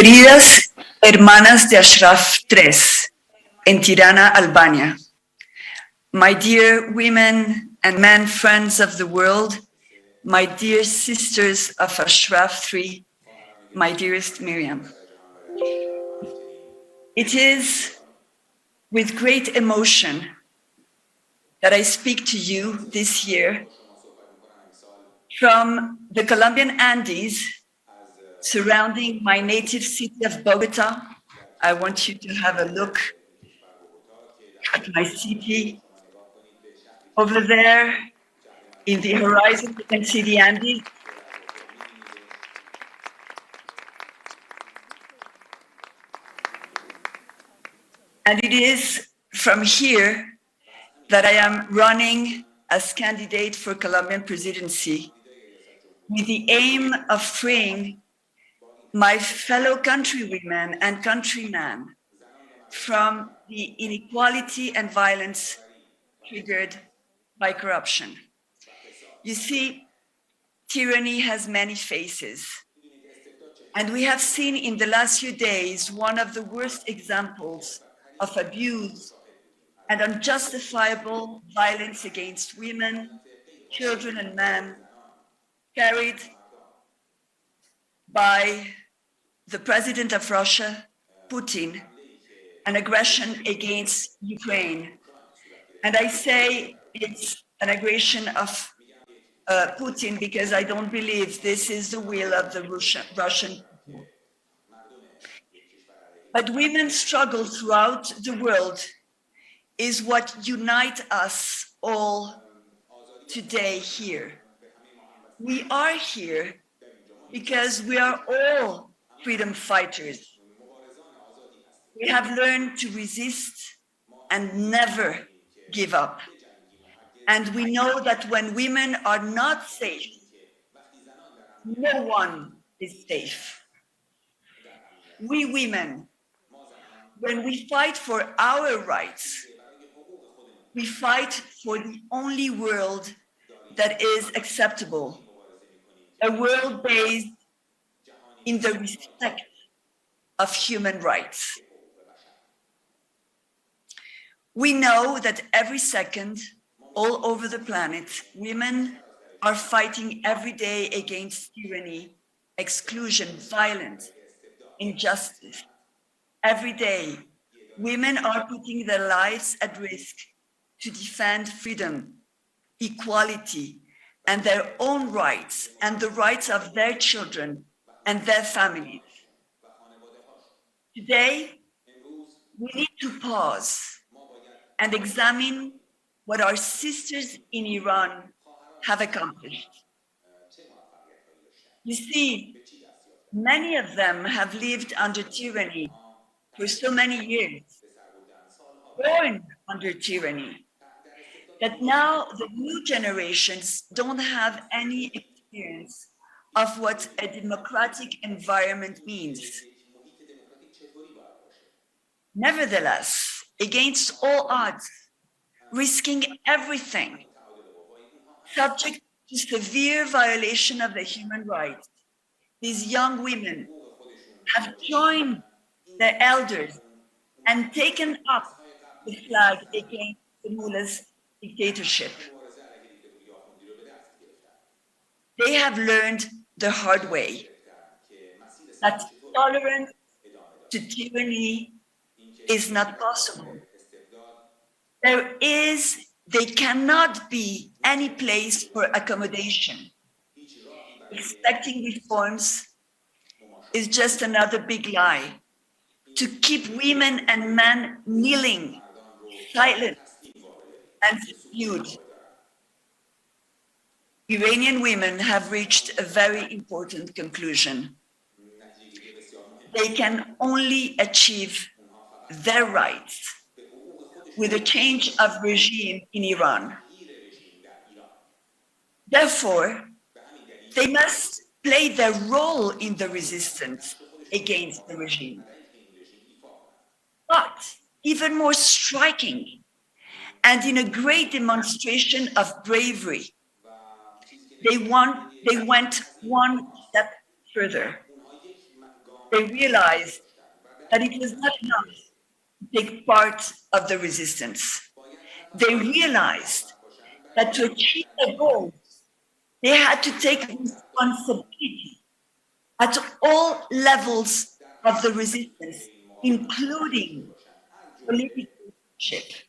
Queridas hermanas de Ashraf III in Tirana, Albania, my dear women and men friends of the world, my dear sisters of Ashraf III, my dearest Miriam. It is with great emotion that I speak to you this year from the Colombian Andes surrounding my native city of Bogota. I want you to have a look at my city. Over there in the horizon, you can see the Andes. And it is from here that I am running as candidate for Colombian presidency with the aim of freeing my fellow countrywomen and countrymen from the inequality and violence triggered by corruption. You see, tyranny has many faces. And we have seen in the last few days one of the worst examples of abuse and unjustifiable violence against women, children, and men carried by the president of Russia, Putin, an aggression against Ukraine. And I say it's an aggression of Putin because I don't believe this is the will of the Russian people. But women's struggle throughout the world is what unites us all today here. We are here because we are all freedom fighters. We have learned to resist and never give up. And we know that when women are not safe, no one is safe. We women, when we fight for our rights, we fight for the only world that is acceptable, a world based in the respect of human rights. We know that every second, all over the planet, women are fighting every day against tyranny, exclusion, violence, injustice. Every day, women are putting their lives at risk to defend freedom, equality, and their own rights and the rights of their children and their families. Today, we need to pause and examine what our sisters in Iran have accomplished. You see, many of them have lived under tyranny for so many years, born under tyranny, that now the new generations don't have any experience of what a democratic environment means. Nevertheless, against all odds, risking everything, subject to severe violation of the human rights, these young women have joined their elders and taken up the flag against the mullah's dictatorship. They have learned the hard way that tolerance to tyranny is not possible. There cannot be any place for accommodation. Expecting reforms is just another big lie to keep women and men kneeling, silent, and subdued. Iranian women have reached a very important conclusion. They can only achieve their rights with a change of regime in Iran. Therefore, they must play their role in the resistance against the regime. But even more striking, and in a great demonstration of bravery, they went one step further. they realized that it was not enough to take part of the resistance. They realized that to achieve their goals, they had to take responsibility at all levels of the resistance, including political leadership.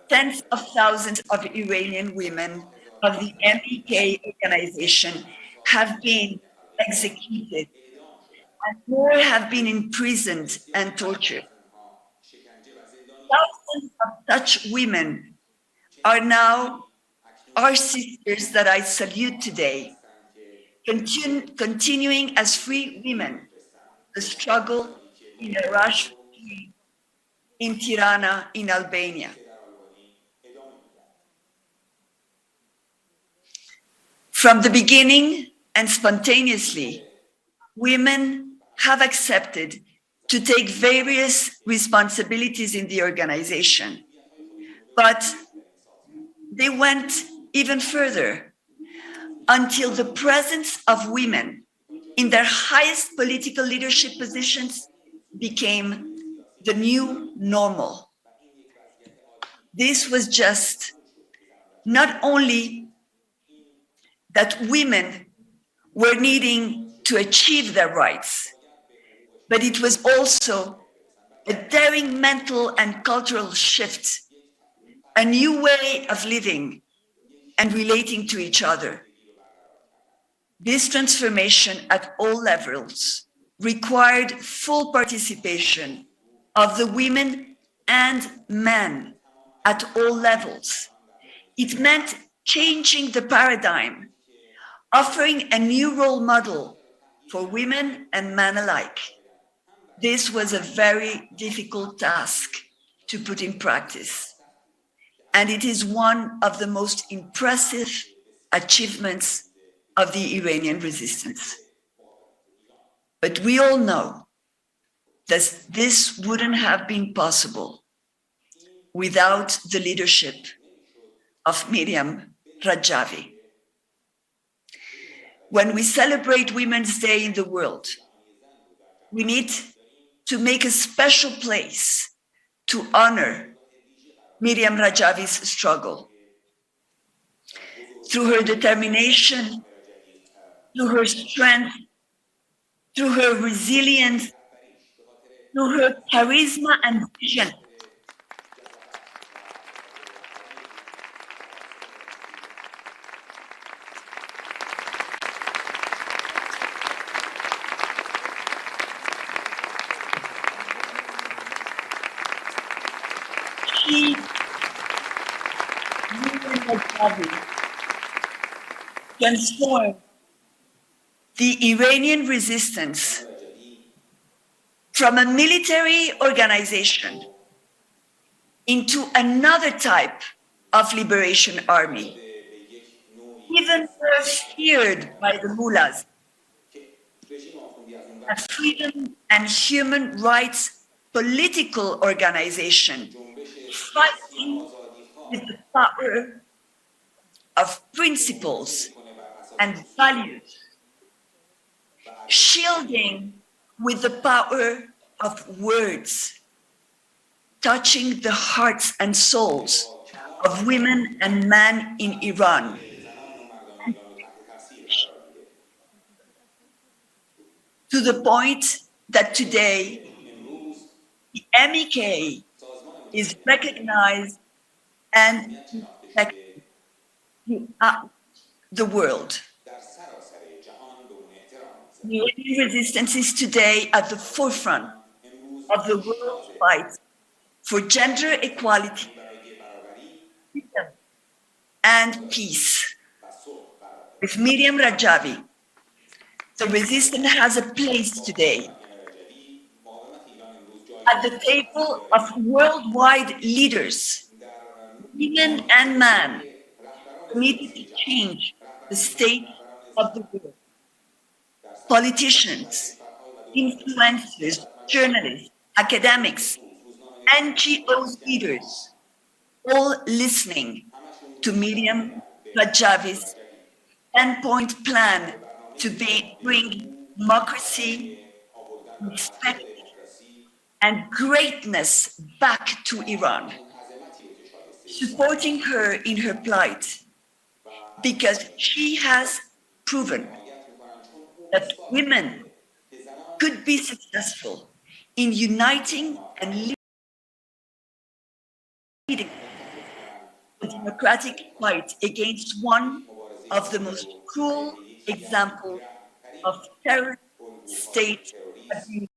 Tens of thousands of Iranian women of the MEK organization have been executed, and more have been imprisoned and tortured. Thousands of such women are now our sisters that I salute today, continuing as free women the struggle in Arash, in Tirana, in Albania. From the beginning and spontaneously, women have accepted to take various responsibilities in the organization, but they went even further until the presence of women in their highest political leadership positions became the new normal. This was just not only that women were needing to achieve their rights, but it was also a daring mental and cultural shift, a new way of living and relating to each other. This transformation at all levels required full participation of the women and men at all levels. It meant changing the paradigm, offering a new role model for women and men alike. This was a very difficult task to put in practice, and it is one of the most impressive achievements of the Iranian resistance. But we all know that this wouldn't have been possible without the leadership of Maryam Rajavi. When we celebrate Women's Day in the world, we need to make a special place to honor Maryam Rajavi's struggle. Through her determination, through her strength, through her resilience, through her charisma and vision, she, Maryam Rajavi, transformed the Iranian resistance from a military organization into another type of liberation army, even more feared by the mullahs, a freedom and human rights political organization fighting with the power of principles and values, shielding with the power of words, touching the hearts and souls of women and men in Iran. To the point that today, the MEK is recognized and respected throughout the world. The Iranian resistance is today at the forefront of the world fight for gender equality, freedom, and peace. With Maryam Rajavi, the resistance has a place today at the table of worldwide leaders, women and men, committed to change the state of the world. Politicians, influencers, journalists, academics, NGOs leaders, all listening to Maryam Rajavi's 10-point plan to bring democracy, respect, and greatness back to Iran, supporting her in her plight, because she has proven that women could be successful in uniting and leading a democratic fight against one of the most cruel examples of terror state abuse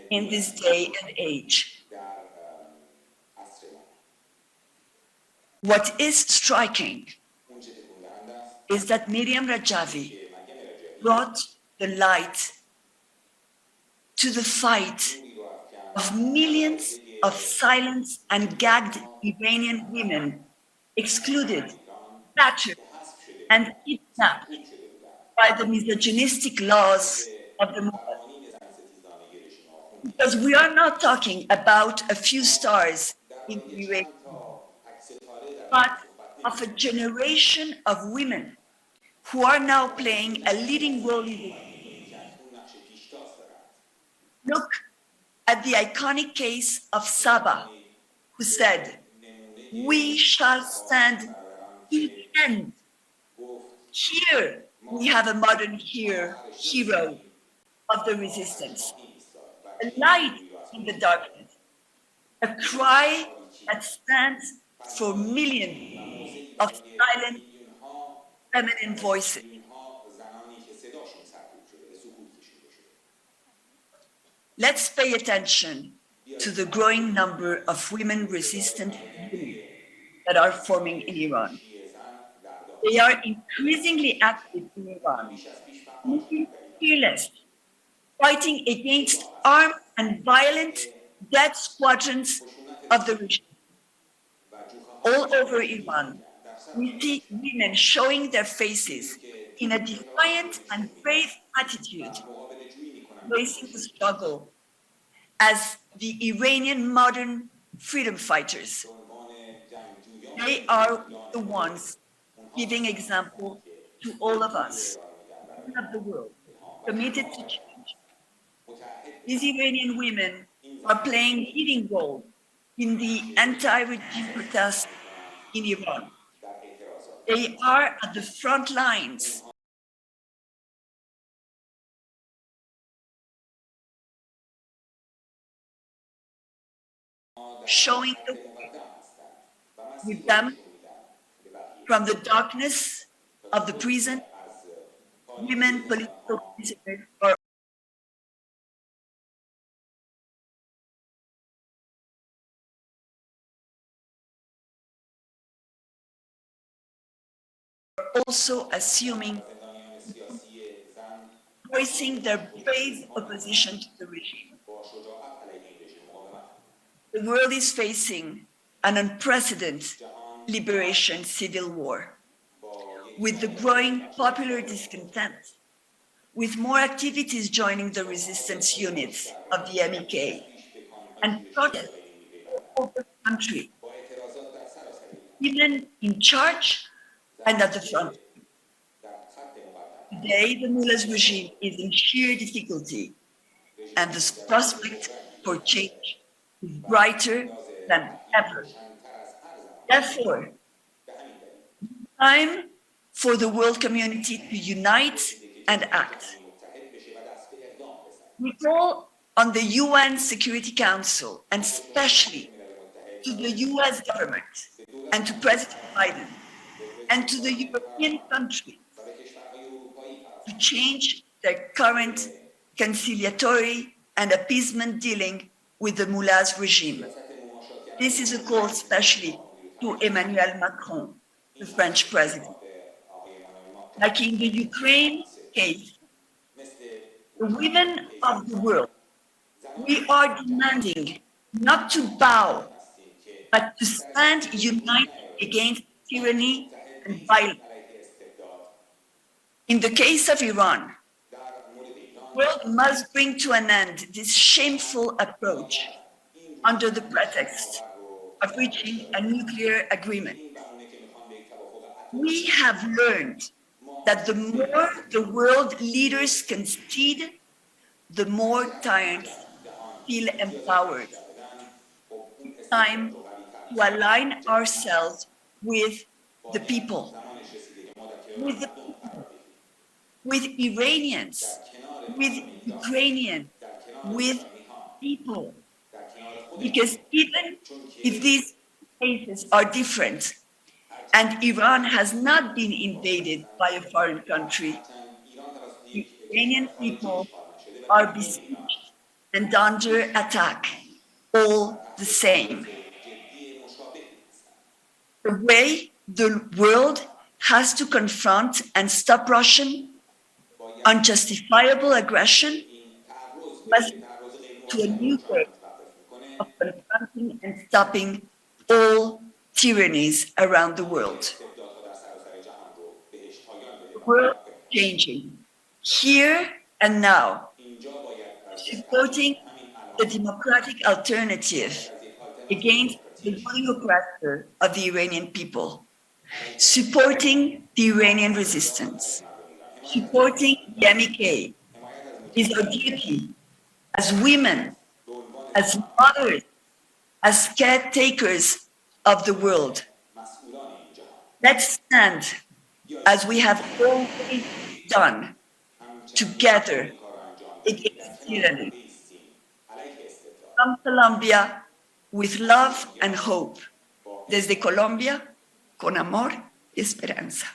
in this day and age. What is striking is that Maryam Rajavi brought the light to the fight of millions of silenced and gagged Iranian women excluded, battered, and kidnapped by the misogynistic laws of the movement. Because we are not talking about a few stars in the Iranian, but of a generation of women who are now playing a leading role in the. Look at the iconic case of Saba, who said, "We shall stand to the end." Here we have a modern hero of the resistance, a light in the darkness, a cry that stands for millions of silent feminine voices. Let's pay attention to the growing number of women-resistant movements that are forming in Iran. They are increasingly active in Iran, moving fearless, fighting against armed and violent death squadrons of the regime. All over Iran, we see women showing their faces in a defiant and brave attitude, embracing the struggle as the Iranian modern freedom fighters. They are the ones giving example to all of us, of the world, committed to change. These Iranian women are playing leading role in the anti-regime protests in Iran. They are at the front lines, showing the way with them from the darkness of the prison. Women political prisoners are also assuming, voicing their brave opposition to the regime. The world is facing an unprecedented liberation civil war, with the growing popular discontent, with more activities joining the resistance units of the MEK, and protests all over the country, women in charge and at the front. Today, the mullah's regime is in sheer difficulty, and the prospect for change is brighter than ever. Therefore, time for the world community to unite and act. We call on the UN Security Council, and especially to the US government and to President Biden and to the European countries to change their current conciliatory and appeasement dealing with the mullah's regime. This is a call especially to Emmanuel Macron, the French president. Like in the Ukraine case, the women of the world, we are demanding not to bow, but to stand united against tyranny and violence. In the case of Iran, the world must bring to an end this shameful approach under the pretext of reaching a nuclear agreement. We have learned that the more the world leaders concede, the more tyrants feel empowered. It's time to align ourselves with the people, with the people, with Iranians, with Ukrainians, with people. Because even if these cases are different, and Iran has not been invaded by a foreign country, the Iranian people are besieged and under attack, all the same. The way the world has to confront and stop Russian unjustifiable aggression must to a new way of confronting and stopping all tyrannies around the world. The world is changing here and now, supporting the democratic alternative against the ruling oppressor of the Iranian people, supporting the Iranian resistance, supporting the MK is our duty as women, as mothers, as caretakers of the world. Let's stand as we have always done together against tyranny. From Colombia, with love and hope. Desde Colombia, con amor y esperanza.